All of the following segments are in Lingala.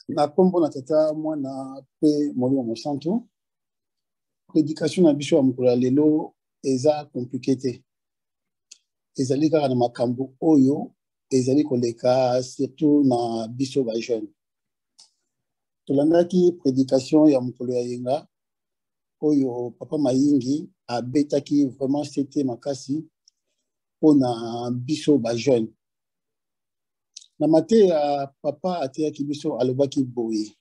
Na kombo na tata mwana pe moli mo santo prédication na biso ya mokolo ya lelo eza compliqué te ezali kaka na makambo oyo ezali koleka surtout na biso ba jeune tolandaki prédication ya mokolo ya yenga oyo papa Mayingi abetaki vraiment c'était makasi pona biso ba jeune na mate ya papa ateyaki biso alobaki boye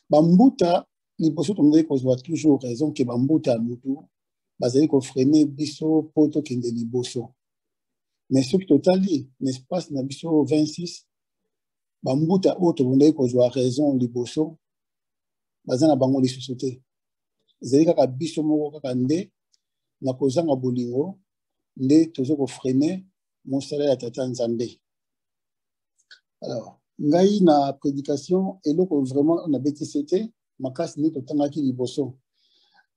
bambuta liboso tomoni kozwa toujours raison ke bambuta ya mutu bazali kofrene biso po tokende liboso mais soki totali na espace na biso 26 bambuta oyo tobondaki kozwa raison liboso baza na bango lisusu te ezali kaka biso moko kaka nde na kozanga bolingo nde tozo kofrene mosala ya tata Nzambe. Alors ngai na prédication eloko vraiment on a bêtise te makasi ni totangaki liboso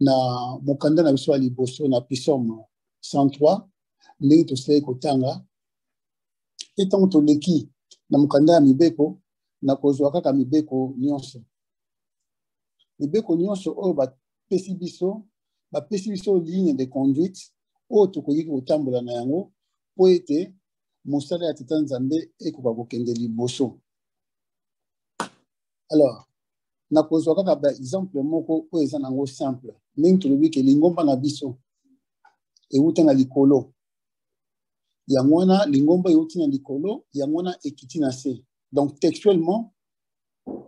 na mokanda na biso ya liboso na Psaume 103 ndenge tosali kotanga pe ntango toleki na mokanda ya mibeko na kozwa kaka mibeko nyonso oyo bapesi biso ligne de conduite oyo tokoki kotambola na yango po ete mosala ya tata Nzambe ekoka kokende liboso. Alors na kozwa kaka ba exemple moko oyo eza nango simple ndenge tolobi ke lingomba na biso euti na likolo yango wana lingomba euti na likolo yango wana ekiti na se. Donc textuellement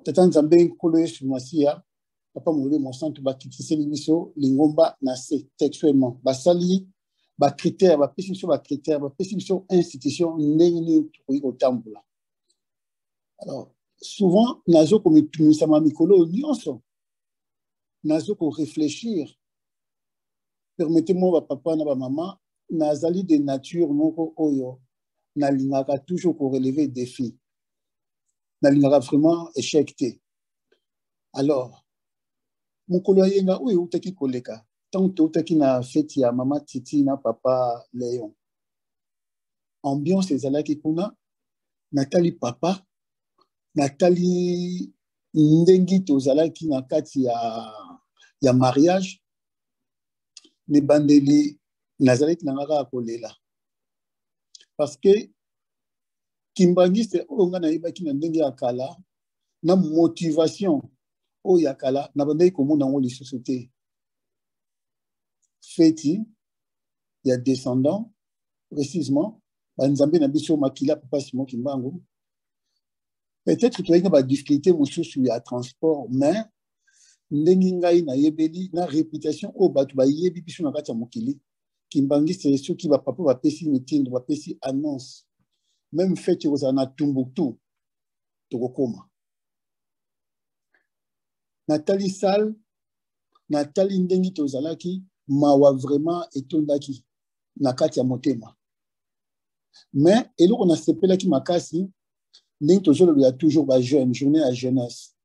tata Nzambe nkolo Yesu Masiya papa Molimo Monsanto bakitiseli biso lingomba na se textuellement basali ba critère bapesi biso ba critère bapesi biso institution ndenge nini tokoki kotambola. Alors souvent nazo komitumisa ma mikolo nyonso nazo ko réfléchir permettez-moi ba papa na ba maman nazali de nature moko oyo nalingaka toujours ko relever défi nalingaka vraiment échec te. Alors mokolo yenga oyo utaki koleka tant utaki na fête ya mama Titi na papa Léon ambiance ezalaki kuna natali papa natali ndengi tozalaki na kati ya mariage ne bandeli nazalaki na ngaka kolela parce que kimbangiste oyo nga nayebaki na ndenge ya kala na motivation oyo ya kala na bandeli komona ngo lisusu te feti ya descendant précisément banzambe na biso makila papa Simon Kimbangu. Peut-être que tu as des difficultés sur le transport, mais ndenge ngai na yebeli na réputation o batu ba yebi biso na kati ya mokili kimbangi c'est ceux qui va papa va pesi meeting va pesi annonce même fait aux na Tumbuktu tokokoma Nathalie Sal Nathalie ndengi tozalaki mawa vraiment etondaki na kati ya motema mais eloko na sepelaki makasi ndenge tozolobi ya toujours ba jeune journée à jeunesse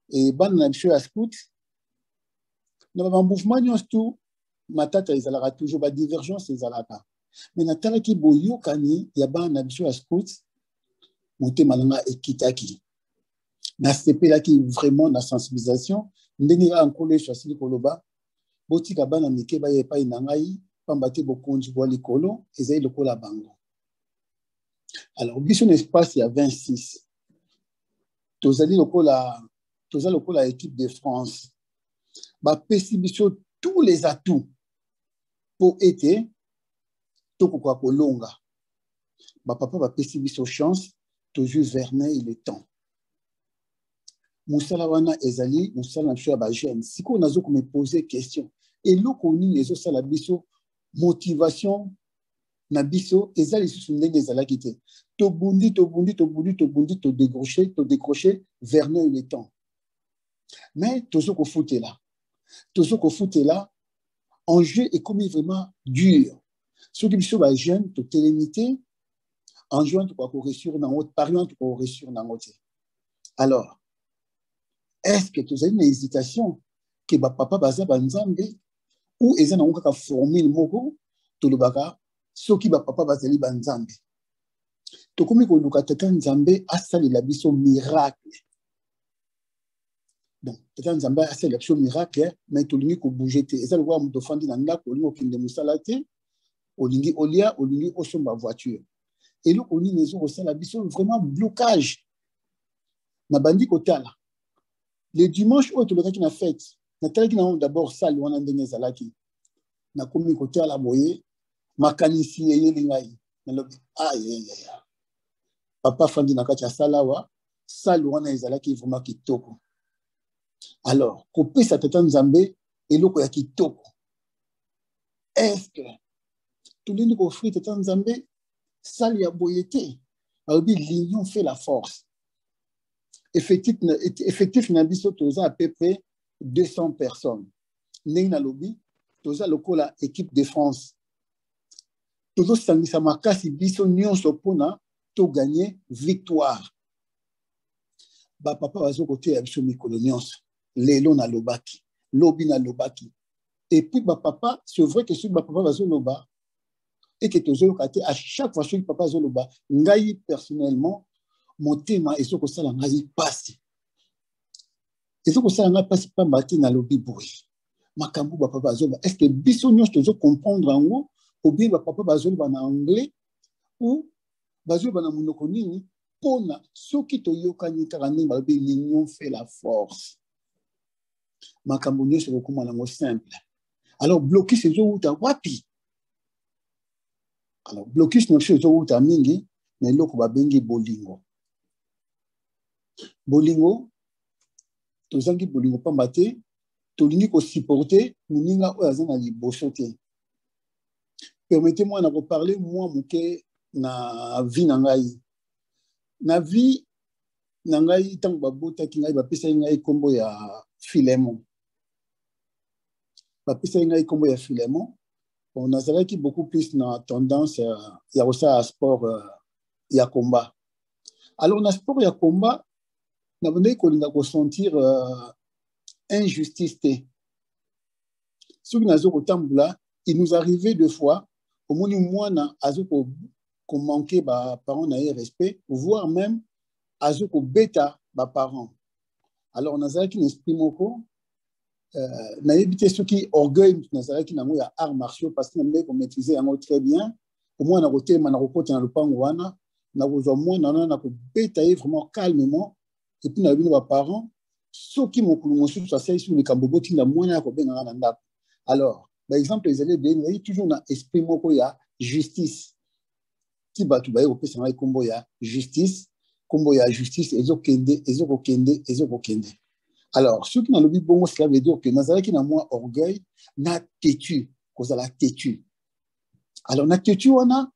et ban na biso ya scout na ba mouvement nyonso tout matata ezalaka toujours ba divergence ezalaka mais natalaki boyokani ya ban na biso ya scout motema nanga ekitaki na sepelaki vraiment na sensibilisation ndenge ya nkolo swasili koloba botika bana mike ba yepa na ngai pamba te bokonzi bo likolo ezali lokola bango. Alors biso na espace ya 26 tozali lokola équipe de France bapesi biso tous les atouts pour ete tokoka kolonga bapapa bapesi biso chance toujours verner il est temps musala wana ezali musala na biso ya bajeune sikoyo nazo ko me poser question eloko nini ezosala biso motivation na biso ezali lisusu ndenge ezalaki te tobundi to décrocher verner il est temps mais tozo ko futela enjeu est comme vraiment dur soki biso ba jeune to télémité enjeu to ko réussir na autre pariant to ko réussir na autre. Alors est-ce que tu as une hésitation que ba papa baza banzambe ou eza na kaka formule moko to lobaka soki ba papa bazali banzambe tokomi koluka tata nzambe asalela biso miracle. Donc tata nzambe asalela biso miracle, mais tolingi kobouge te. Eza lokola moto ofandi na ndako olingi okende mosala te, olingi olia, olingi osomba voiture. eloko nini ezokosala biso vraiment blocage na bandi kotala. Le dimanche oyo tolekaki na fête natalaki nango d'abord sale wana ndenge ezalaki, nakomi kotala boye makanisi eyeli ngai nalobi ayeyaya papa fandi na kati ya sala awa sale wana ezalaki vraiment kitoko. Alors kopesa tata nzambe eloko ya kitoko, est-ce que tolingi koofrir tata nzambe sale ya boye te? Alobi l'union fait la force. Effectif na biso toza à peu près 200 personnes. Ndenge na lobi toza lokola équipe de France. Tozo sangisa makasi biso nyonso pona to gagner victoire. Ba papa bazo côté ya biso mikolo nyonso. Lelo na lobaki, lobi na lobaki. Et puis ba papa, c'est vrai que si ba papa bazo loba et que tozo lokate à chaque fois que papa bazo loba, ngai personnellement motema ezoko sala ngai pasi. Ezoko sala ngai pasi pamba te na lobi boye. Makambu ba papa bazo, est-ce que biso nyonso tozo comprendre ngo ou bien ba papa bazo loba na anglais ou bazo loba na monoko nini pona soki toyokani kaka ndenge balobi l'union fait la force. Makambu nyonso kokoma nango simple. Alors blocus ezouta wapi? Alors blocus nyonso ezouta mingi na eloko babengi bolingo. Bolingo tozangi bolingo pamba te tolingi ko supporter moninga oyo aza na liboso te. Permettez-moi de parler moi moke na vie na ngai. Na vie na ngai tango babota ki ngai bapesa ngai kombo ya Philemon. Bapesa ngai kombo ya Philemon. On a zalaki beaucoup plus na tendance ya kosa sport ya combat. Alors na sport ya combat na bande kolinga ko sentir injustice te. Soki nazo kotambula, il nous arrivait deux fois au moins mwana azo ko manquer ba parents na respect, voire même azo ko beta ba parents. Alors on a zalaki n'esprit moko na éviter ceux qui orgueil na zalaki na ya arts martiaux parce que na ko maîtriser yango très bien. Au moins na côté na kokota na lupango wana na ko zo mwana na ko beta vraiment calmement. Et puis, nous avons des parents, ceux qui m'ont commencé à faire sur le Cambobo, qui n'ont moins à faire. Alors, par exemple, les élèves, ils ont toujours un esprit de justice. Qui va tout bailler au pays, c'est combo ya justice, combo ya justice, ezokende. Alors, ceux qui n'ont pas bon, cela veut dire que Nazareth qui n'a moins orgueil, n'a têtu, cause à la têtu. Alors, n'a têtu, on a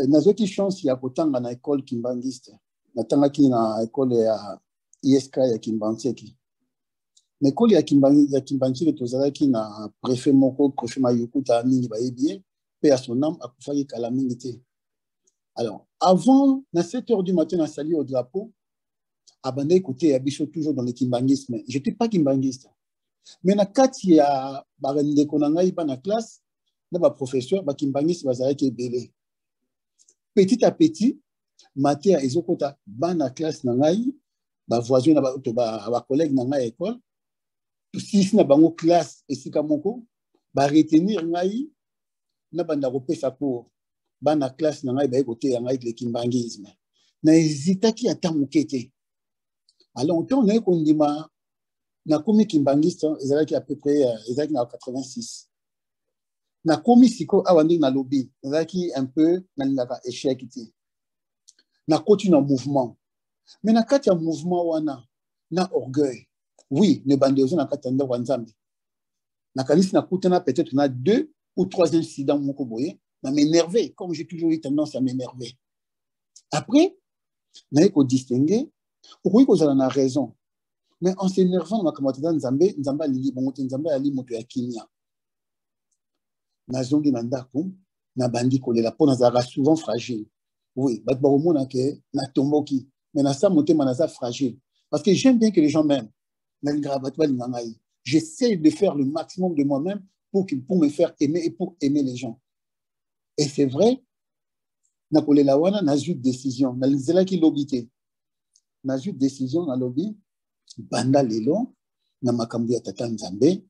Nazareth qui chance, il y a autant dans l'école kimbangiste. Natangaki na école ya ISK ya Kimbantseki. Na école ya Kimbantseki tozalaki na préfet moko, préfet Mayukuta mingi ba bien, paix à son âme, akufaki kala mingi te. Alors, avant, na 7 heures du matin, na sali au drapeau, abande écouter ya biso toujours dans le kimbangisme. J'étais pas kimbangiste. Mais na kati ya barende konanga iba na classe, na ba professeur ba kimbangiste bazalaki ebele. Petit à petit, matière ezokota bana classe na ngai ba voisin na ba collègue na ngai école tous na bango classe esika moko ba retenir ngai na banda kopesa ko bana classe na ngai ba ekote ya ngai le kimbangisme na hésitaki ata mokete. Alors on est kondima na komi kimbangiste ezalaki à peu près ezalaki na 86 na komi siko awandi na lobby ezalaki un peu na lingaka échec ti na continue en mouvement. Mais na kati ya mouvement wana na orgueil. Oui, ne bandezo na kati ndako nzambe. Na kanisi na kutana peut-être na 2 ou 3 incidents moko boye, na m'énerver comme j'ai toujours eu tendance à m'énerver. Après, na ko distinguer, pourquoi ko zala na raison. Mais en s'énervant na kamatana nzambe, nzambe ali bongo nzambe ali moto ya kinya. Na zongi na ndako, na bandi ko lela pona za souvent fragile. Oui, mais na ça, mon thème est fragile. Parce que j'aime bien que les gens m'aiment. J'essaie de faire le maximum de moi-même pour me faire aimer et pour aimer les gens. Et c'est vrai, na kolela wana na ju décision na lizelaki lobby te na ju décision na lobby banda lelo na makambo ya tata Nzambe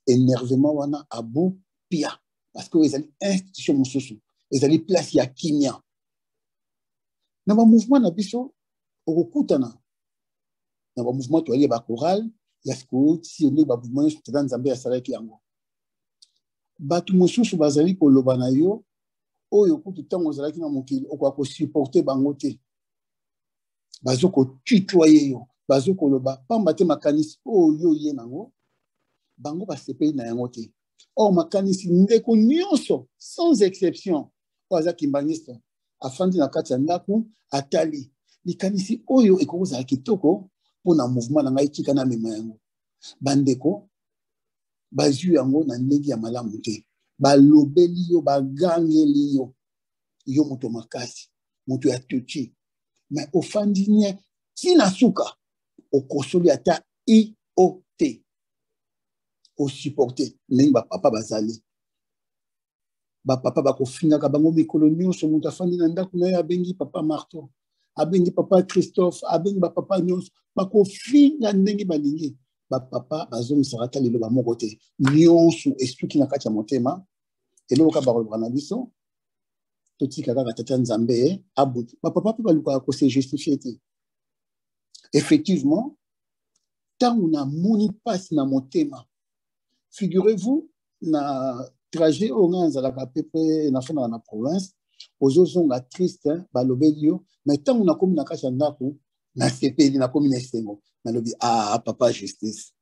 énervement wana abu pia parce que ezali institution mosusu ezali place ya kimia na ba mouvement na biso okutana na ba mouvement to ali ba choral ya scout si ni ba mouvement tata Nzambe ya salaki yango batu mosusu bazali koloba na yo oyo kutu tango zalaki na mokili okwa ko supporter bango te bazo ko tutoyer yo bazo koloba pamba te makanisi oyo ye nango bango basepeli na yango te or makanisi ndeko nyonso sans exception oza kimbaniste afandi na kati ya ndaku atali likanisi oyo ekokozala kitoko mpona mouvement na ngai tika na mema yango bandeko bazwi yango na ndenge ya malamu te balobeli yo bagangeli yo yo moto makasi moto ya tuti mais ofandi nye tina suka okosoli ata IOT o supporter ndenge bapapa bazali bapapa bakofingaka bango mikolo nyonso moto afandi na ndako na ye abengi papa Marto abengi papa Christophe abengi bapapa nyonso bakofinga ndenge balingi bapapa bazongisaka ata liloba moko te nyonso esuki na kati ya motema eloko bakoloba na biso totika kaka tata Nzambe abuti bapapa mpe balukaka kose justifier te effectivement ntango namoni mpasi na motema figurez-vous na trajet oyo ngai nazalaka pepe nafandaka na province ozozonga triste balobeli yo mais ntango nakomi na kati ya ndako nasepeli nakomi na esengo nalobi papa justice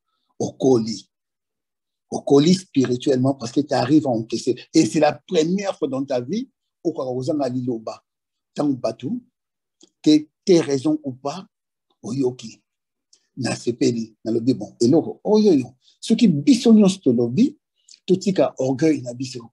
okoli spirituellement parce que tu arrives à encaisser et c'est la première fois dans ta vie okoka kozanga liloba ntango bato que tes raisons ou pas oyoki nasepeli nalobi bon eloko oyoyo soki biso nyonso tolobi totika orgueil na biso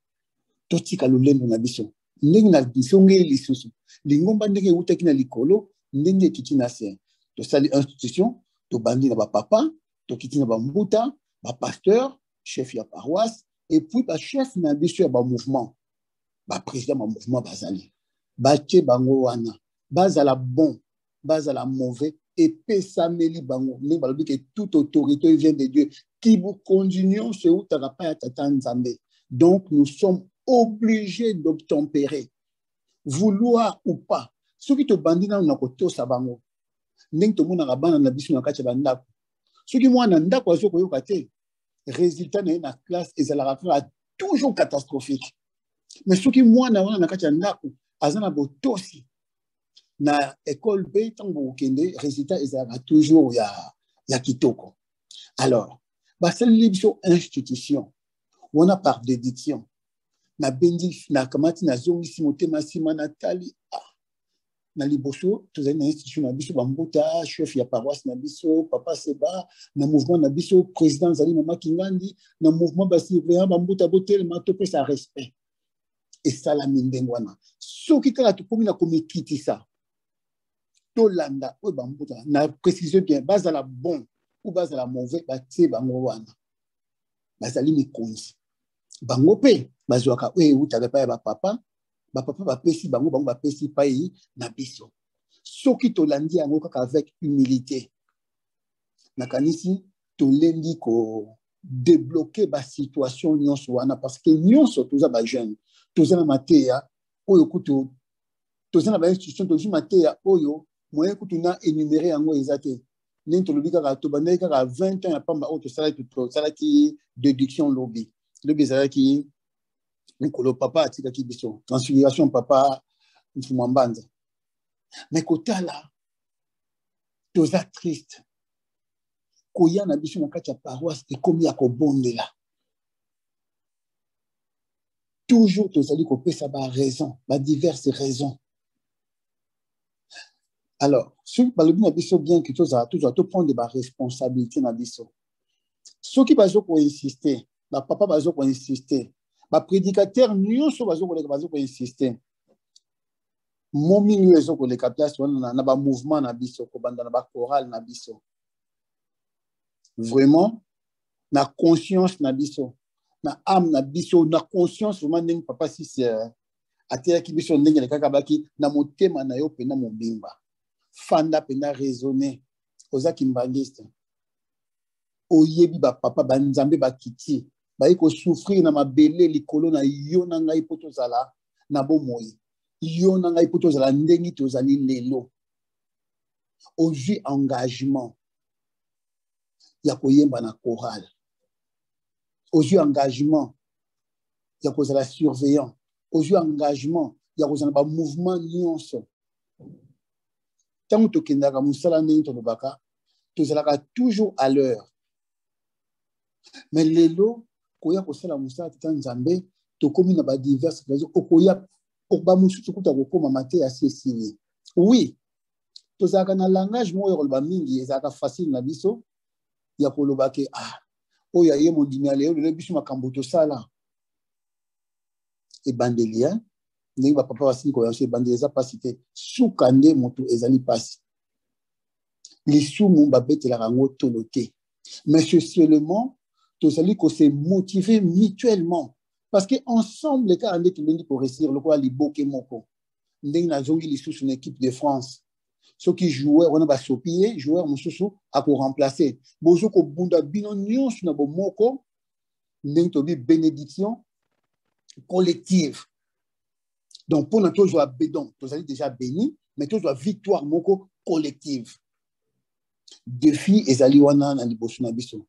totika lolendo na biso ndenge na biso ngeli lisusu lingomba ndenge eutaki na likolo ndenge ekiti na se tosali institution tobandi na bapapa tokiti na bambuta bapasteur chef ya paroisse et puis bachef na biso ya bamouvement baprésident ba mouvement bazali batie bango wana bazala bon bazala mauvais epesameli bango ndenge balobi ke toute autorité vient de Dieu qui vous continuons se utaka pa ya tata Nzambe donc nous sommes obligés d'obtempérer vouloir ou pas soki tobandi nano na kotosa bango ndenge tomonaka bana na biso na kati ya bandako soki mwana ndako azokoyoka te résultat na ye na classe ezalaka kaka toujours catastrophique mais soki mwana wana na kati ya ndako aza na botosi na école mpe ntango bokokende résultat ezalaka toujours ya kitoko alors basaleli biso institution wana par déduction nabendi nakamati nazongisi motema nsima natali na liboso tozali na institution na biso bambuta chef ya paroisse na biso papa Seba na mouvement na biso président zali mama Kingandi na mouvement basurveillant bambuta botelema topesa respect esalami ndenge wana soki kaka tokomi na komikitisa tolanda oyo bambuta na préciser bien bazala bon ou bazala mauvais batie bango wana bazali mikonzi bango mpe bazwaka oyo eutaka epai ya bapapa bapesi bango bapesi epai na biso soki tolandi yango kaka avec humilité nakanisi tolengi kodébloquer basituation nyonso wana parce que nyonso toza bajeune toza na mateya oyo kutu toza na bainstitution tozwi mateya oyo moyen kutu na énuméré yango eza te ndenge tolobi kaka tobandaki kaka 20 ans ya pamba oyo tosalaki déduction lobi ezalaki mikolo papa atikaki biso transfiguration papa mfuma mbanza mais kotala toza triste koya na biso na kati ya paroisse ekomi ya kobondela toujours tozali kopesa baraison badiverse raison alors soki balobi na biso bien ke tozala toujours toprendre baresponsabilité na biso soki bazokoinsiste bapapa bazokoinsiste baprédicateur nyonso bazokoinsiste momingi oyo ezokoleka place wana na bamouvement na biso kobanda na bachoral na biso vraiment na conscience na biso na âme na biso na conscience vraiment ndenge papa sisi ateyaki biso ndenge kaka baki na motema na yo pena mobimba fanda pena raisonner oza kimbangiste oyebi papa banzambe bakiti bayi ko souffrir na mabele likolo na yo na ngai poto zala na bomoi yo na ngai poto zala ndenge tozali lelo ozwi engagement ya koyemba na chorale ozwi engagement ya kozala surveillant ozwi engagement ya kozala ba mouvement nyonso tango tokendaka mosala ndenge tolobaka tozalaka toujours à l'heure mais lelo koya kosala mosala tata nzambe tokomi na badivers raison okoya bamosusu kuta kokoma mate asi esili oui tozalaka na langage moko ya koloba mingi ezalaka facile na biso ya koloba ke oyo aye mondimi ya lelo lelo biso makambo tosala ebandeli ndenge bapapa basili koyanso ebandeli eza pasi te suka nde moto ezali pasi lisumu babetelaka yango tolo te mais seulement tozali kose motiver mutuellement parce que ensemble kaka nde tolingi koresir lokola liboke moko ndenge nazongi lisusu na équipe de France soki joueur wana basopi ye joueur mosusu akoremplace bozo kobunda bino nyonso na bomoko ndenge tobi bénédiction collective donc pour notre joie bédon tozali déjà béni mais tozwa victoire moko collective défi ezali wana na liboso na biso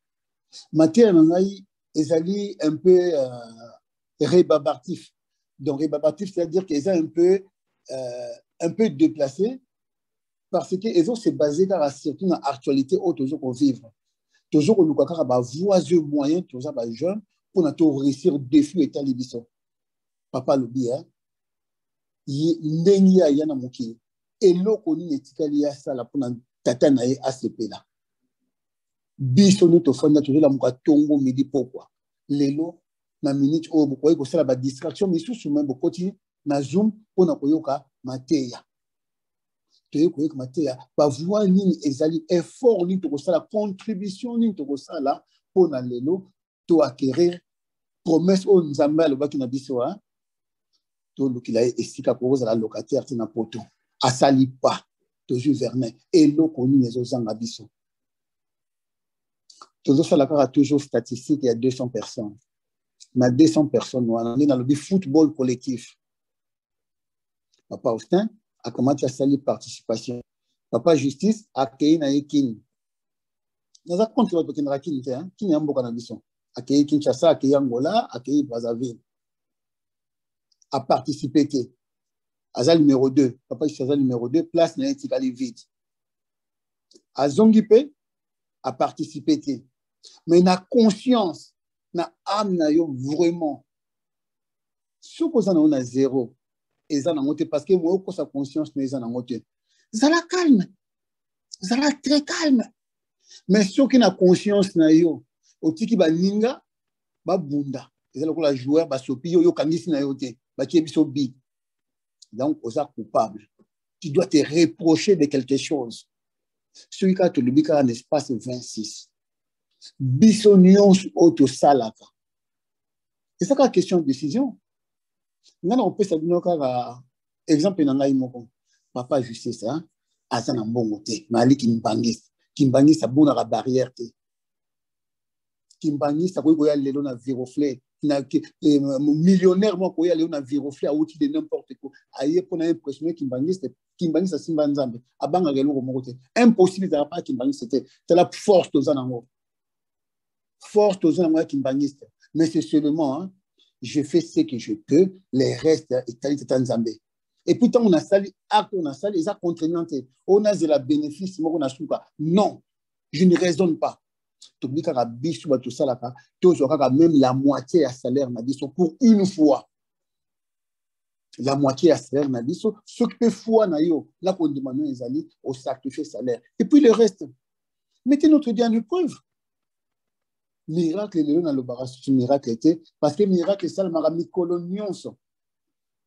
matière na ngai ezali un peu rébarbatif donc rébarbatif c'est-à-dire qu'ils sont un peu déplacé parce que ils ont se basé car surtout dans l'actualité où toujours qu'on vivre toujours on nous car ba voies moyen toujours ba jeune pour notre réussir défi et télévision papa le bien ndenge ya na mokili eloko ni etikali ya sala pour na tata na ye ACP là biso nous to fanda toujours la mukatongo midi pourquoi lelo na minute o bokoyi ko sala ba distraction misusu même bokoti na zoom pour na koyoka mateya toye koyoka mateya ba voix nini ezali effort ni to ko sala contribution ni to ko sala pour na lelo to acquérir promesse o nzamba lo baki na biso to lukila esika ko za la locataire tina poto asali pas toujours vernet eloko nini ezozanga biso toujours ça la toujours statistique il y a 200 personnes na 200 personnes on est dans le football collectif papa Austin a commencé à saluer participation papa Justice a accueilli na équipe nous a contre votre qui qui amboka na biso accueilli Kinshasa accueilli Angola accueilli Brazzaville a participé Azal numéro 2 papa Azal numéro 2 place na etikali vide Azongipe a participé mais na conscience na âme na yo vraiment ce que ça na zéro et ça na ngote parce que moi ko sa conscience na ça na ngote zala calme zala très calme mais ce qui na conscience na yo otiki ba ninga ba bunda ezala ko la joueur ba sopi yo kangisi na yo te ba kibiso bi donc osa coupable tu dois te reprocher de quelque chose celui qui a le bika en espace 26 bisonions auto salaka et ça la question de décision on peut savoir car exemple na ngai moko papa Justice ça azana mbongo te mali kimbangis ça bona la barrière te kimbangis ça ko ya lelo na viroflé na millionnaire moi ko ya lelo na viroflé a outil de n'importe quoi aye pour na impressionner kimbangis ça simba nzambe abanga lelo moko te impossible ça pas kimbangis c'était la force de zanango force de zanango kimbangis mais c'est seulement je fais ce que je peux, les restes est Nzambe. Et puis, on a sali, on a sali, ça contraignant. On a de la bénéfice, on a souka. Non, je ne raisonne pas. Tu dis qu'à biche tout ça là, tu auras même la moitié à salaire nabiso pour une fois. La moitié à salaire nabiso, ce que fois na yo, là qu'on demande les alliés au sacrifice salaire. Et puis le reste, mettez notre Dieu en épreuve. Miracle le dans le barrage miracle était parce que miracle ça le marami colonions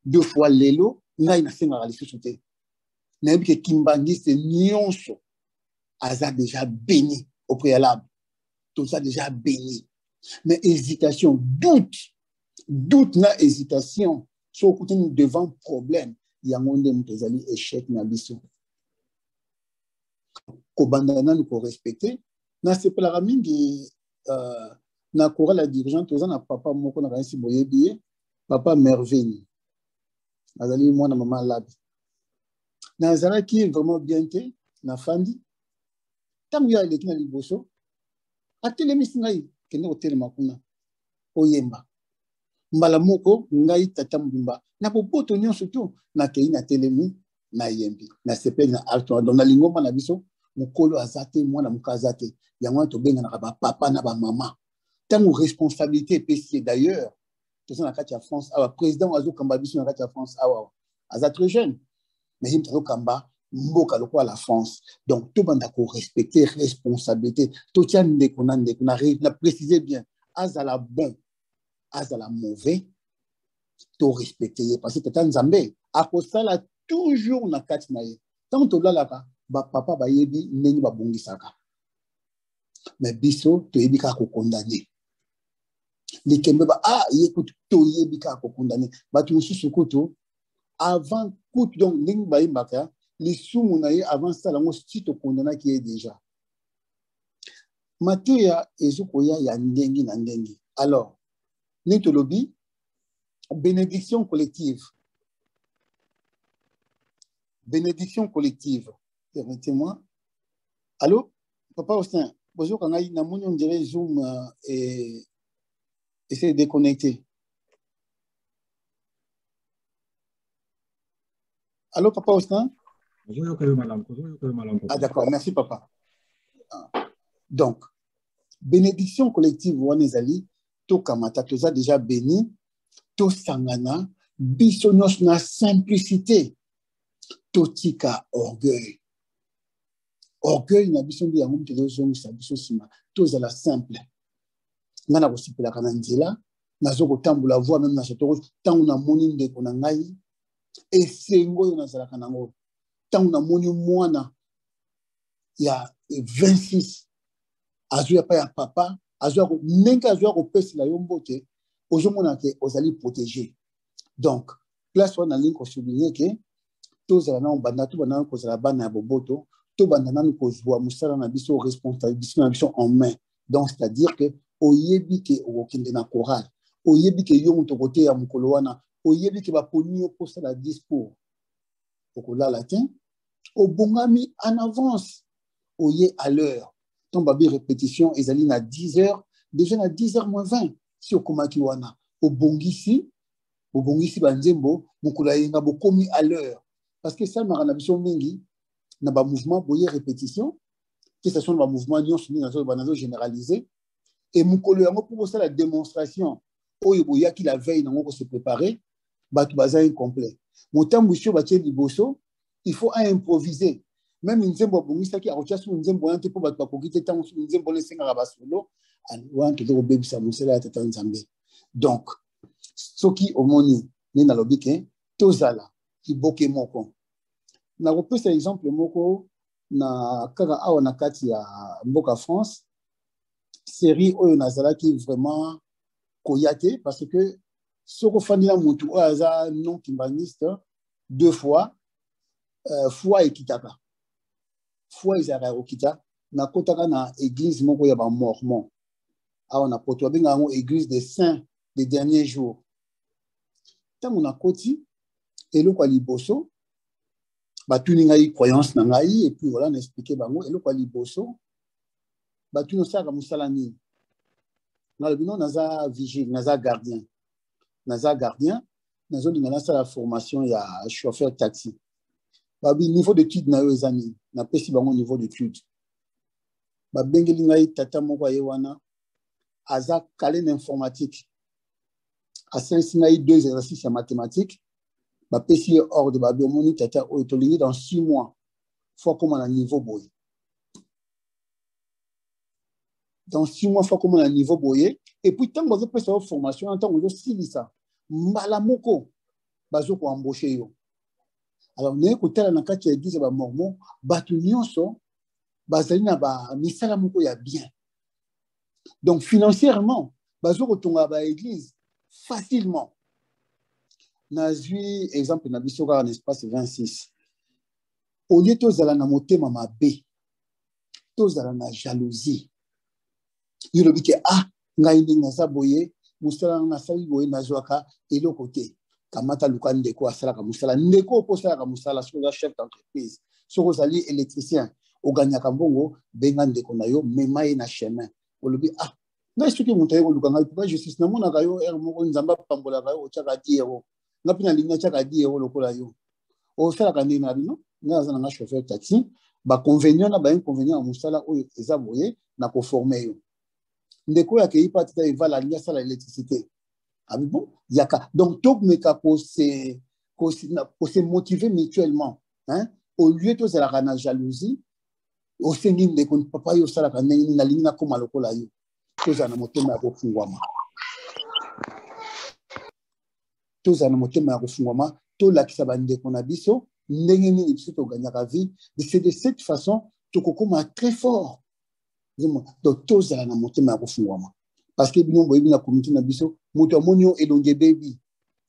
deux fois lelo na ina senga ali société na que Kimbangi c'est nyonso aza déjà béni au préalable tout ça déjà béni mais hésitation doute na hésitation so écoutez nous devant problème yango nde moto ezali échec na biso kobandana nous ko respecter na sepelaka mingi na chorale la dirigeante toza na papa moko na kanisi boyebi papa Merveille azali mwana mama Labi nazalaki vraiment bien te na fandi tangu ya eleki na liboso atelemisi ngai kende kotelema kuna oyemba mbala moko ngai tata mbimba na boboto nyonso tu nakei na telemi na yembi na sepeli na acte donc na lingomba na biso mokolo azate mwana mukazate yango tobenga na ba papa na ba mama tangu responsabilité epesi d'ailleurs toza na kati ya France awa président azokamba biso na kati ya France awa aza très jeune mais il azokamba mboka lokola la France donc tout banda ko respecter responsabilité to tia ndeko na préciser bien azala bon azala mauvais to respecter parce que tata nzambe akosala toujours na kati na ye tant to lalaka ba papa ba yebi ndeni ba bongisaka mais biso to yebi ka ko condamner likembe ba écoute to yebi ka ko condamner ba tu mususu kutu avant kutu donc ndeni ba yimbaka les sous avant ça la si to condamner qui est déjà Matuya ezukoya ya ndengi na ndengi alors nitolobi bénédiction collective permettez-moi allô papa Austin bonjour quand na moni on dirait zoom et essayer de déconnecter allô papa Austin ah d'accord merci papa donc bénédiction collective wanezali to kamata toza déjà béni to sangana biso nyonso na simplicité to tika orgueil na biso nde yango tozozongisa biso nsima tozala simple nga na kosipelaka na nzela nazokotambola voi meme na chateau ntango namoni ndeko na ngai esengo oyo nazalaka nango ntango namoni mwana ya 26 azwa pa ya papa azwa ndenge azwa kopesela yo mbote ozomona ke ozali protégé donc place wana nalingi kosouligne ke tozala na banda to banda kozala bana ya boboto to banda nanu kozwa mosala na biso responsabilité na biso en main donc c'est-à-dire que oyebi ke okende na chorale oyebi ke yo moto kote ya mokolo wana oyebi ke baponi yo kosala discours okolala te obongami en avance oye à l'heure ton babi répétition ezali na 10h déjà na 10h moins 20 si okomaki wana obongisi banzembo mokolo yenga bokomi à l'heure parce que ça na biso mingi na ba mouvement boye répétition que ce soit ba mouvement nyonso ni nazo généraliser et mokolo yango pour ça la démonstration oyo boyaki la veille nango ko se préparer batu baza incomplet motambu sio batie liboso il faut improviser même nzembo bongisa ki akotia su nzembo yanté po batu bakokite tango su nzembo lesenga ba solo wan to ko bebisa musela ya tata nzambe donc soki omoni ni na lobike tozala kiboke moko na kopesa exemple moko na kaka awa na kati ya mboka France série oyo nazalaki vraiment koyate parce que soko fandila mutu oyo aza non kimbaniste deux fois fois ekitaka fois ezalaka okita nakotaka na église moko ya bamormon awa na poto babenga yango église des saints des derniers jours ntango nakoti eloko ya liboso batuni ngai croyance na ngai et puis voilà na expliquer bango eloko ya liboso batuni osalaka mosala nini nalobi no naza vigile naza gardien nazolinga nasala formation ya chauffeur taxi babi niveau d'étude na yo eza nini napesi bango niveau d'étude babengeli ngai tata moko aye wana aza calé na informatique asalisi ngai 2 exercices ya mathématiques bapesi ye ordre babi omoni tata oyo tolingi dans 6 mois fois koma na niveau boye dans 6 mois fois koma na niveau boye et puis ntango bazopesa yo formation ntango ozosilisa mbala moko bazokoembauche yo alors naye kotala na kati ya église ya bamormon bato nyonso bazali na bamisala moko ya bien donc financièrement bazokotonga baéglise facilement nazwi exemple na biso kaka na espace 26 au lieu tozala na motema mabe tozala na jalousie yolobi ke ngai ndenge naza boye mosala nasali boye nazwaka eloko te kamata luka ndeko asalaka mosala ndeko po osalaka mosala soki oza chef d'entreprise soki ozali électricien oganyaka mbongo benga ndeko na yo mema ye na chemin olobi ngai soki moto aye koluka ngai pourquoi justice namonaka yo ere moko nzambe apambolaka yo otyaka 10 euro nga mpe nalingi atyaka 10 euro lokola yo osalaka ndenge na bino ngai aza nanga chauffeur taxi baconvénient na bainconvénient ya mosala oyo eza boye na koforme yo ndeko oyo akei mpe atita evala alingi asala électricité bon yaka donc tomeka kose motiver mutuellement au lieu tozalaka na jalousie osengi ndeko papa yo osalaka ndenge nini nalingi nakoma lokola yo tozala na motema ya kofungwama tolakisa bandeko na biso ndenge nini biso toganyaka vie c'est de cette façon tokokoma très fort donc tozala na motema ya kofungwama parce que bino boyebi na communauté na biso moto amoni yo elonge bebi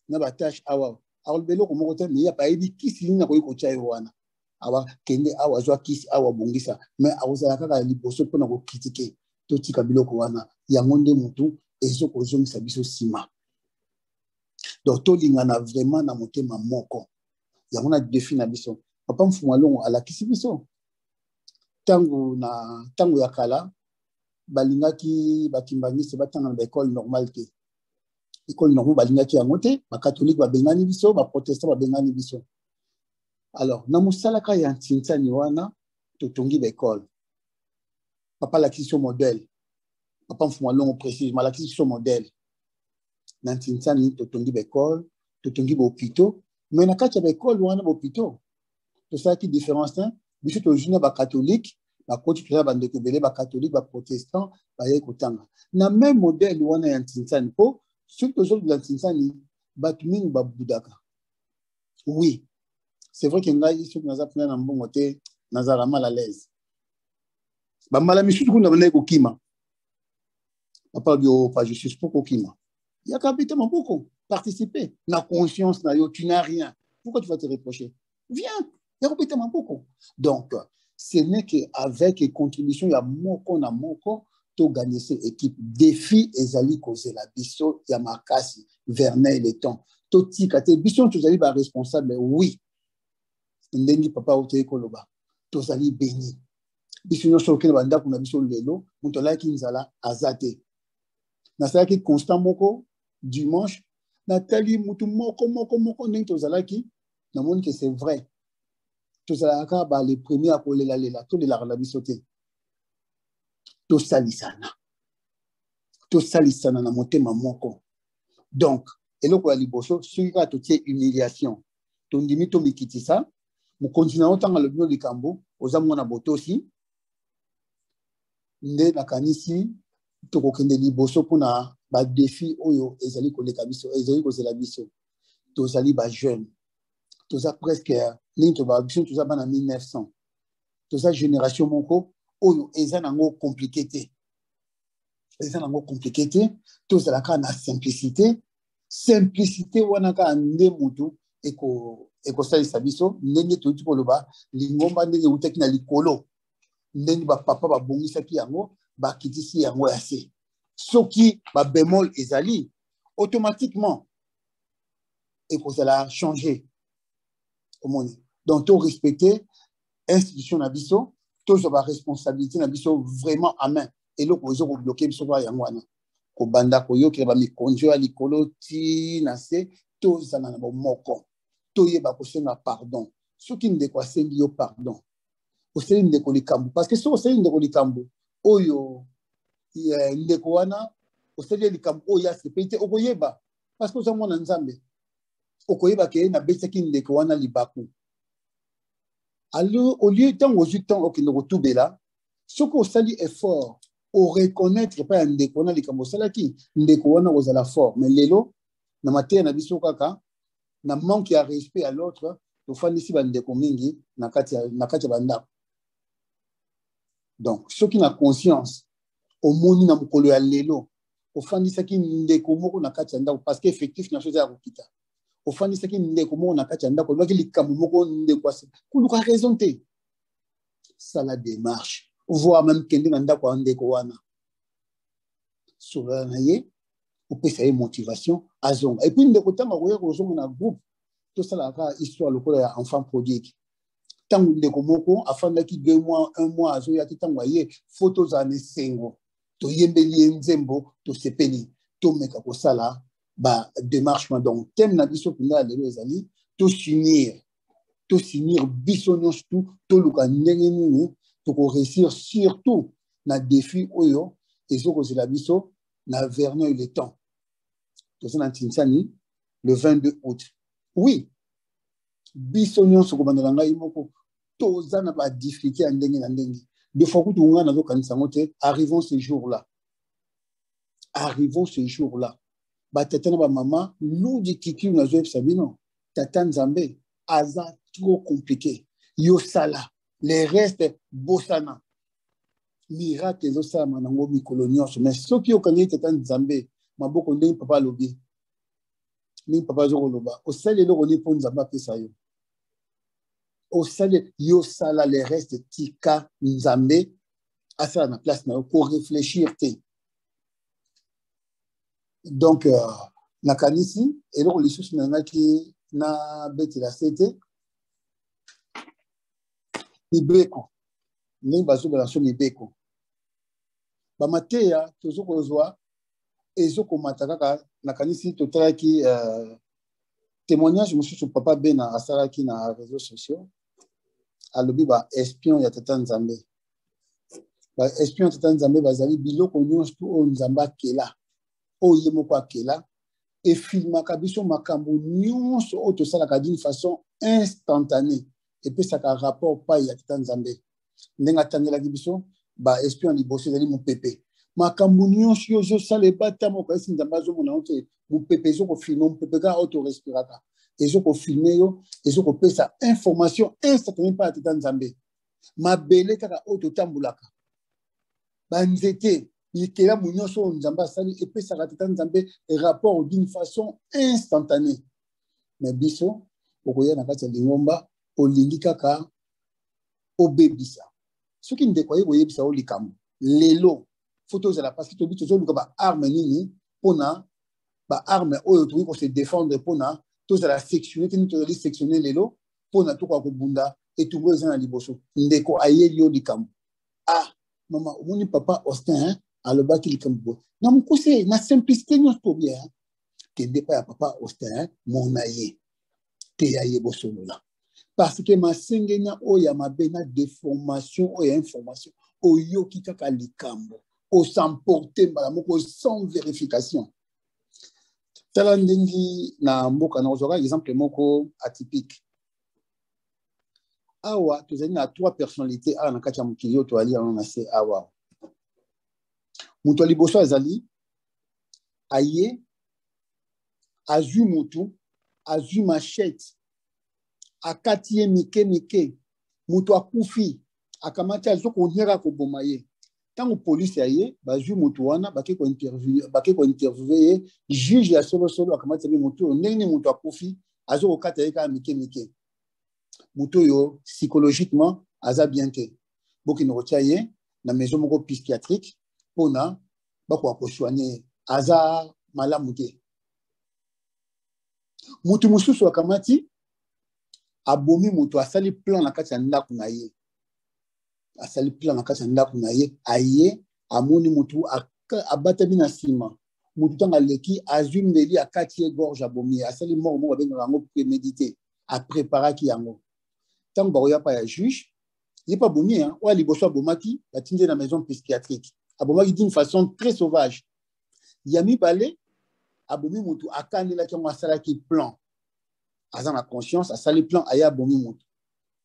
na batashe awa alobela eloko moko te me yapa ayebi kisi nini nakoki kotya yo wana awa kende awa azwa kisi awa bongisa me akozala kaka liboso mpona kokritike totika biloko wana yango nde motu ezokozongisa biso nsima donc tolingana vraiment na motema moko yango na défi na biso papa mfumu longo alakisi biso tango ya kala balingaki bakimbangisi batanga na baekole normale te école normale balingaki yango te bakatholike babengani biso baprotestant babengani biso alors na mosalaka ya ntintsani wana totongi baekole papa alakisi so modèle papa mfumu longo précise malakisi so modèle na ntintsani totongi baekole totongi bahôpitaux mais na kati ya baekole wana bahôpitaux tosalaki différence te biso tozwi bakatholike bakoti toza bandeko ebele bakatholike baprotestant baye kotanga na même modèle wana ya ntintsani mpo soki tozolula ntintsani bato mingi babudaka oui c'est vrai que ngai soki naza mpena na mbongo te nazala mal à l'aise bambala misusu kuna bandaki kokima papa bio pas justice pour kokima yaka bete maboko participer na conscience na yo tu n'as rien pourquoi tu vas te reprocher viens yaka bete maboko donc ce n'est qu'avec contribution ya moko na moko to gagner cette équipe défi ezali kozela biso ya makasi Vernet le temps to tika te biso tozali ba responsable oui ndengi papa ote koloba tozali béni biso nyonso okende bandako na biso lelo moto alaki nzala azate nasalaki constant moko dimanche natali mutu moko ndenge tozalaki namoni que c'est vrai tozalaka ba les premiers à kolela tolelaka na biso te tosalisana na motema moko donc eloko ya liboso soki kaka totie humiliation tondimi tomikitisa mokonzi na otanga lobino likambo oza mwana botosi nde nakanisi tokokende liboso mpona badefi oyo ezali koleka biso ezali kozela biso tozali bajeune toza presque ndenge toba biso toza bana 1900 toza génération moko oyo eza nango compliqué te tozalaka na simplicité wana kaka nde mutu ekosalisa biso ndenge toyuti koloba lingomba ndenge eutaki na likolo ndenge bapapa babongisaki yango bakitisi yango ya se soki babemol ezali automatiquement ekozala changer omoni donc to respecter institution na biso tozwa ba responsabilité na biso vraiment à main eloko ezo ko bloquer biso kwa yango wana ko banda ko yokela ba mikonjo ya likolo ti na se tozana na bomoko toyeba kosenga pardon soki ndeko asengi yo pardon oseli ndeko likambo parce que so oseli ndeko likambo oyo ndeko wana oseli likambo oyo asepeli te okoyeba parce que oza mwana nzambe okoyeba ke na besaki ndeko wana libaku alors au lieu ntango ozwi ntango okende kotubela soki osali effort oreconnaître pa ya ndeko wana likambo osalaki ndeko wana kozala fort mais lelo na mateya na biso kaka na manque ya respect à l'autre tofandisi bandeko mingi na kati ya bandako donc soki na conscience omoni na mokolo ya lelo ofandisaki ndeko moko na kati ya ndako parce que effectif na chose ya kokita ofandisaki ndeko moko na kati ya ndako olobaki likambo moko ndeko kuluka raison te sala démarche voire même kende na ndako ya ndeko wana solola na ye opesa ye motivation azonga et puis ndeko ntango akoya kozonga na groupe tosalaka histoire lokola ya enfant prodigue ntango ndeko moko afandaki 2 mois 1 mois azoyaki ntango aye fo tozala na esengo toyembeli ye nzembo tosepeli tomeka kosala ba démarche donc thème na biso mpenza lelo ezali tosigner biso nyonso tu toluka ndenge nini tokoréussir surtout na défi oyo ezokozela biso na Vernon le temps toza na Ntinsani le 22 août oui biso nyonso kobandela ngai moko toza na ba difficulté ya ndenge na ndenge de fois kutu nga nazokanisa yango te arrivons ce jour-là batata na bamama ludi kiki nazoyebisa bino tata nzambe aza trop compliqué yosala les restes bosana miracle ezosalama nango mikolo nyonso mais soki okangi tata nzambe maboko ndenge papa alobi ndenge papa azokoloba osali eloko nini mpo nzambe apesa yo osali yosala les restes tika nzambe asala na place na yo koréfléchir te donc nakanisi eloko lisusu nangaki na betela sete mibeko ndenge bazobela so mibeko bamateya tozokozwa ezokomata kaka nakanisi totalaki témoignage mosusu papa bena asalaki na réseaux sociaux alobi ba espion ya tata nzambe ba espion ya tata nzambe bazali biloko nyonso oyo nzambe akela oyo ye moko akela efilmaka biso makambo nyonso oyo tosalaka d'une façon instantanée epesaka rapport pai ya tata nzambe ndenge atangelaki biso ba espion liboso ezali mopepe makambo nyonso yo ozosala ebata moko esi nzambe azomona yo te mopepe ezokofilme mopepe kaka oyo torespiraka ezokofilme yo ezokopesa information instantanée mpa ya tata nzambe mabele kaka oyo totambolaka banzete likelamu nyonso oyo nzambe asali epesaka tata nzambe rapport d'une façon instantanée mais biso okoya na kati ya lingomba olingi kaka obebisa soki ndeko aye koyebisa yo likambo lelo fo tozala parce que tobi tozoluka baarme nini mpona baarme oyo tokoki kose défendre mpona tozala sectionné te nini tozali sectionné lelo mpona tokoka kobunda etumbu eza na liboso ndeko ayeli yo likambo mama omoni papa Austin alobaki likambo boye na mokuse na simplicité nyonso tobia kende pa ya papa Austin mona ye te ya ye bosolola parce que masengenya oyo ya mabe na déformation oyo ya information oyoki kaka likambo osemporte mbala moko sans vérification tala ndenge na mboka na ozwaka exemple moko atypique awa tozali na 3 personnalités awa na kati ya mokili oyo toali yango na se awa moto ya liboso azali aye azwi motu azwi machete akati ye mike moto akufi akamati azokonyaka koboma ye ntango polisi aye bazwi motu wana bake kointerviewe ye juge ya solosolo akamati abe motu oyo ndenge nini moto akufi azokokata ye kaka mike moto oyo psychologiquement aza bien te bokende kotia ye na maison moko psychiatrique mpona bakoka kosoigne ye aza malamu te motu mosusu akamati abomi moto asali plan na kati ya ndako na ye aye amoni motu abatami na nsima motu ntango aleki azwi mbeli akati ye gorge abomi asali moko moko babengaka yango prémédité apreparaki yango ntango bakoya pa ya juge ye mpe abomi oyo liboso abomaki batindi ye na maison psychiatrique abomaki d'une façon très sauvage ya mibale abomi motu akandelaki yango asalaki plan aza na conscience asali plan aye abomi motu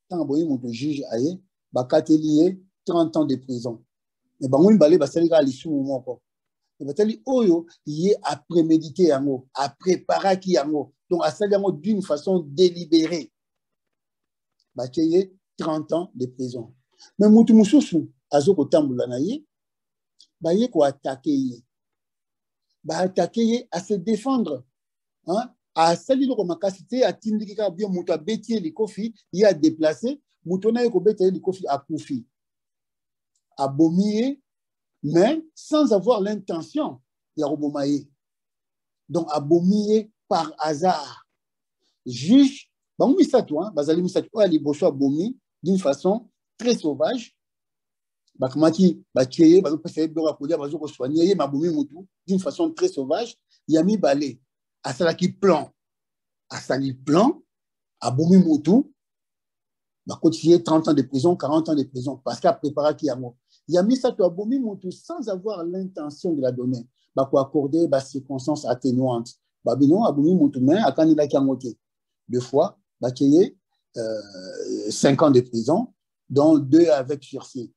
ntango abomi motu juge aye bakateli ye 30 ans de prison me bango mibale basali kaka lisumu moko me batali oyo ye aprémédité yango apréparaki yango donc asali yango d'une façon délibérée batie ye 30 ans de prison me motu mosusu azokotambola na ye baye koatake ye baatake ye à se défendre asali loko makasi te atindiki kaka bien moto abeti ye likofi ye adeplace moto na ye kobeta ye likofi akufi abomi ye mais sans avoir l'intention ya koboma ye donc abomi ye par hasard juge bango misato bazali misato oyo liboso abomi d'une façon très sauvage bakamati batie ye bazopesa ye biloko ya kolia bazokosoigne ye mabomi motu d'une façon très sauvage ya mibale asalaki plan asali plan abomi motu bakoti ye 30 ans de prison 40 ans de prison parce qu'apreparaki yango ya misato abomi motu sans avoir l'intention de la donner bakoaccorder bacirconstances atténuantes babino abomi motu mais akandelaki yango te deux fois batie ye 5 ans de prison dont 2 avec sursis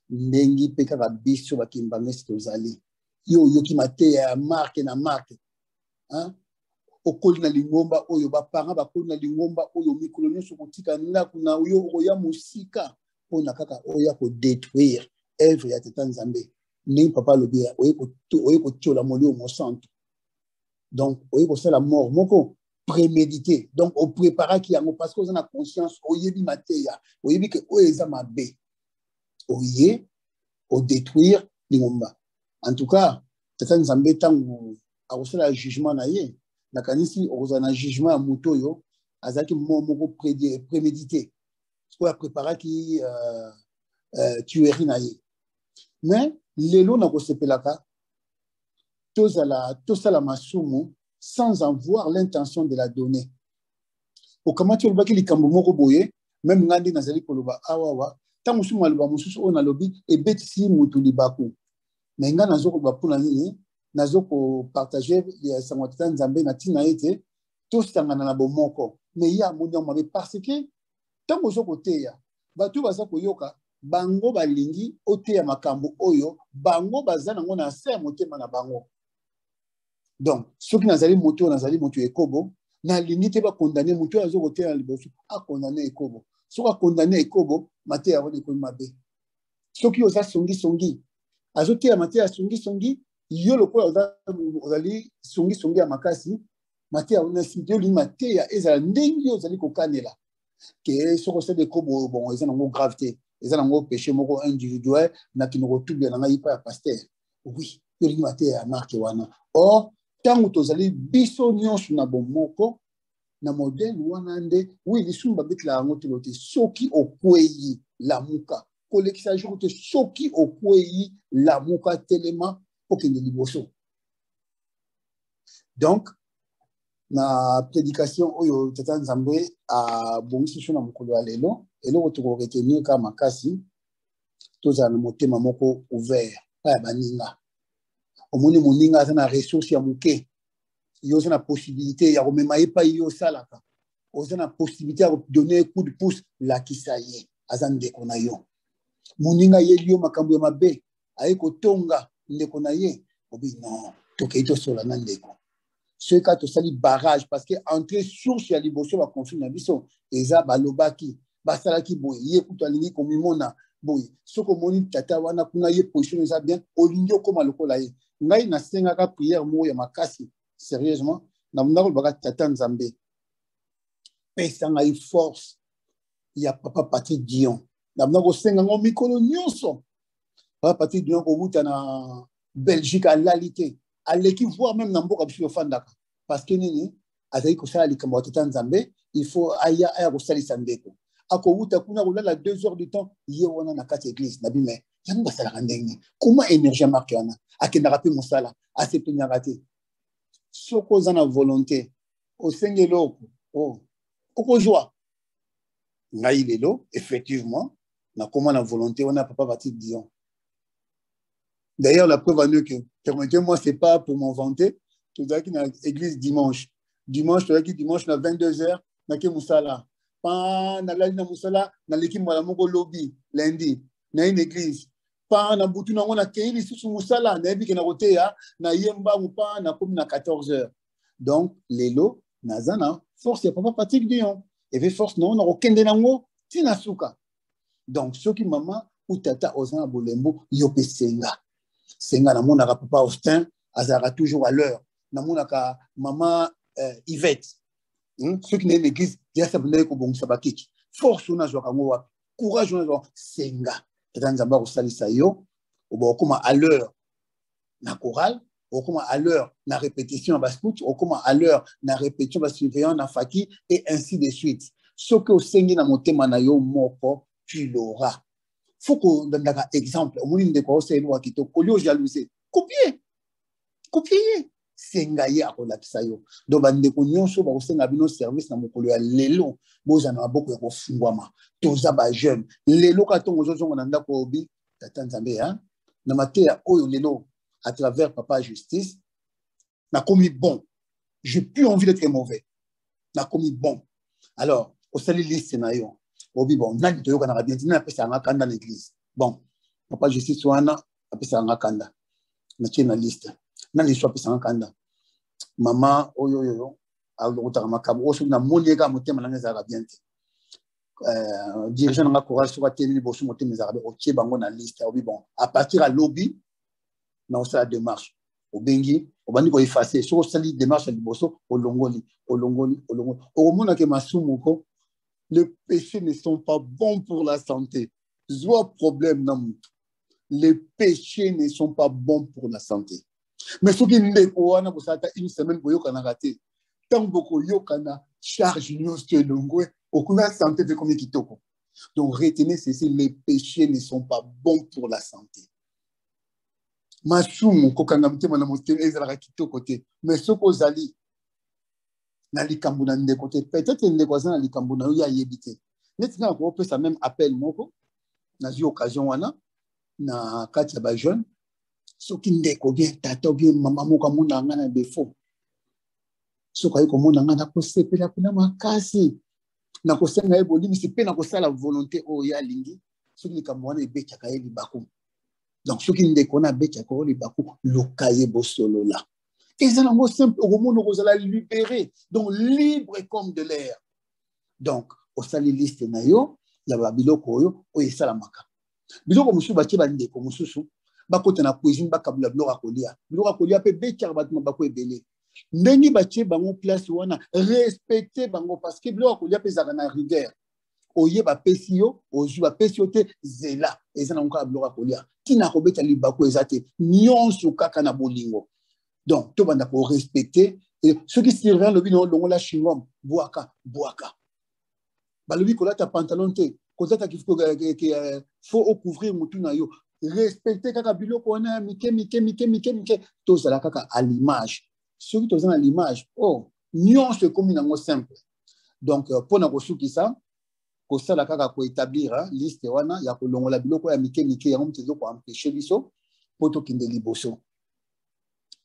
ndenge mpe kaka biso bakimbango esi tozali yo oyoki mateya ya marke na marke okoli na lingomba oyo baparent bakoli na lingomba oyo mikolo nyonso kotika ndako na yo oya mosika mpona kaka oya kodétruire œuvre ya tata nzambe ndenge papa alobi oye kotiola molio mosantu donc oye kosala mort moko prémédité donc opréparaki yango parce que oza na conscience oyebi mateya oyebi ke oyo eza mabe oye odétruire lingomba en tout cas tata nzambe ntango akosala jugement na ye nakanisi okozala na jugement ya moto oyo azalaki moko prémédité oyo apréparaki tuerie na ye mais lelo nakosepelaka tosala masumu sans avoir l'intention de la donner okamati olobaki likambo moko boye même nga nde nazali koloba awawa ntango mosusu maloba mosusu oyo nalobi ebetisi motu libaku me nga nazokoloba mpona nini nazokopartage sango tata nzambe na ntina ete tosangana na bomoko me ye amoni yango mabe parce que ntango ozokoteya bato baza koyoka bango balingi oteya makambo oyo bango baza nango na se ya motema na bango donc soki nazali moto oyo nazali moto ekobo nalingi te bakondane moto oyo azokoteya na liboso akondane ekobo soki akondane ekobo mateya yango ekomi mabe soki oza songisongi azoteya mateya songisongi yo lokola ozali songisongi ya makasi mateya yango nasi yo lingi mateya ezala ndenge ozali kokanela ke soki osala ekobo bon eza nango grave te eza nango péché moko individuel nakino kotubela na ngai yipa ya paster oui yo lingi mateya ya marke wana or ntango tozali biso nyonso na bomoko na modele wana nde oui lisumu babetela yango telo te soki okweyi lamuka kolekisa jour te soki okweyi lamuka telema okende liboso donc na prédication oyo tata nzambe abongisi so na mokolo ya lelo eloko tokoretenir kaka makasi tozala na motema moko ouvert pa ya baninga omoni moninga aza na ressource ya moke yo oza na possibilité ya komema ye epai yo osalaka oza na possibilité ya kodonner coup de pouce lakisa ye aza ndeko na yo moninga yeli yo makambo ya mabe aye kotonga ndeko na ye obi non tokei tosola na ndeko soki kaka tosali barrage parce que entrée source ya liboso baconflit na biso eza balobaki basalaki boye ye kutu alingi komimona boye soki omoni tata wana kuna ye position eza bien olingi okóma lokola ye ngai nasengaka prière moko ya makasi sérieusement namunda kolobaka tata nzambe pesa ngai force ya papa Patrick Dion namunda kosenga ngo mikolo nyonso papa Patrick Dion kowuta na Belgique alali te aleki voir même na mboka biso ofandaka parce que nini azali kosala likambo ya tata nzambe il faut aya kosalisa ndeko akowuta kuna kolala 2 heures du temps ye wana na kati église na bime yango basalaka ndenge comment énergie marque wana akendaka mpe mosala asepenyaka te soki oza na volonté osengi eloko okozwa ngai lelo effectivement nakoma na volonté wana papa Patrick Dion. D'ailleurs, la preuve en est que, permettez-moi, ce n'est pas pour m'en vanter, tout à l'heure, l'église dimanche. Dimanche, dimanche, à 22h, na ke musala. Pas na la musala, na l'équipe de mon lobby, lundi, na une église. Pas na boutou na ngona keili sous musala, na ebi ke na roté ya, na yemba ou pas, na comme na 14h. Donc, lelo, na zana, force ya papa Patrick Dion. Et puis force non, na okende nango, tina suka. Donc, ceux qui maman ou tata ozana bolembo, yope senga. Senga na monaka papa Austin azara toujours à l'heure na monaka maman Yvette. Ceux qui n'aiment l'église, il y a ça bon sabakiki. Force on a joué à courage on a joué senga. Et dans Zamba au salisa yo, au bon comment à l'heure na chorale, au comment à l'heure na répétition à scout, au comment à l'heure na répétition à surveillant na faki et ainsi de suite. Ce que au sengi na motema na yo moko tu l'auras. Faut qu'on donne un exemple. Au moins de quoi c'est nous qui te collons jalousie. Copier. Sengaye akola kisayo. Donc bande ko nyonso ba osenga bino service na mokolo ya lelo. Bozana boko ya kofungwama. Toza ba jeune. Lelo ka tongo zozo na ndako obi tata Nzambe hein. Na mateya oyo lelo à travers papa justice na commis bon. J'ai plus envie d'être mauvais. Na commis bon. Alors, au sali liste na yo. Obi bon, nani to yoka na bien dina pesa nga kanda l'église. Bon, papa justice wana pesa nga kanda. Na tie na liste. Nani so pesa nga kanda. Mama oyo alors ta makabo oso na monieka motema na ngeza bien te. Dirigeant na courage sur télé bosu motema za o tie bango na liste. Obi bon, à partir à lobby na osa la démarche. Au bengi, au bandi ko effacer sur sali démarche de boso au longoli. Au mona ke masumuko. Les péchés ne sont pas bons pour la santé. Zoa problème non. Les péchés ne sont pas bons pour la santé. Mais ce qui n'est pas pour ça, une semaine pour yokana raté. Tant beaucoup yokana charge nous sur le ngwe. Aucune santé fait comme kitoko. Donc retenez ceci, les péchés ne sont pas bons pour la santé. Masumu kokanga mtema na motema ezala kitoko te. Mais ce qu'on zali na likambo na ndeko te peut-être ndeko za na likambo na yo ya yebite neti na ko pesa même appel moko na zi occasion wana na kati ya ba jeune soki ndeko bien tata bien mama moko mona nga na défaut soki ayi ko mona nga na ko sepela kuna makasi na ko senga eboli mi sepe na ko sala volonté o ya lingi soki likambo wana ebecha ka yebi bako donc soki ndeko na becha ko li bako lokaye bosolo la. Et c'est un mot simple, au moment où vous allez libérer, donc libre comme de l'air. Donc, au sali liste nayo, il y a biloko yo, o yesalamaka. Biloko musu batie bande ko mususu, ba kote na cuisine ba kabula biloko kolia. Biloko kolia pe bekar batuma ba ko ebele. Ndeni batie bango place wana, respecter bango parce que biloko kolia pe zaka na rigueur. Oye ba pesio, ozu ba pesio te zela, ezana nka biloko kolia. Tina ko beta libako ezate, nyonso kaka na bolingo. Donc, tout le monde pour respecter. Et ceux qui surveillent le vino, la chingom, boaka. Bah, le vino, ta pantalon, quand tu faut couvrir mutuna yo. Respecter kaka bilo qu'on a, mike. Tout ça, kaka à l'image. Ceux qui sont à l'image, oh, nyon se commune en mot simple. Donc, pour nous qui ça, pour ça, la kaka pour établir, liste, wana, ya ko longola bilo ko ya mike, ya on te do ko empêcher biso, pour to kinde liboso.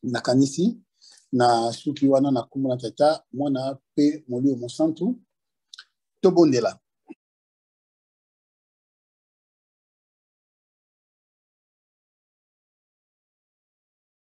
Nakanisi na suki wana na kumuna tata mwana pe molio mosantu to bondela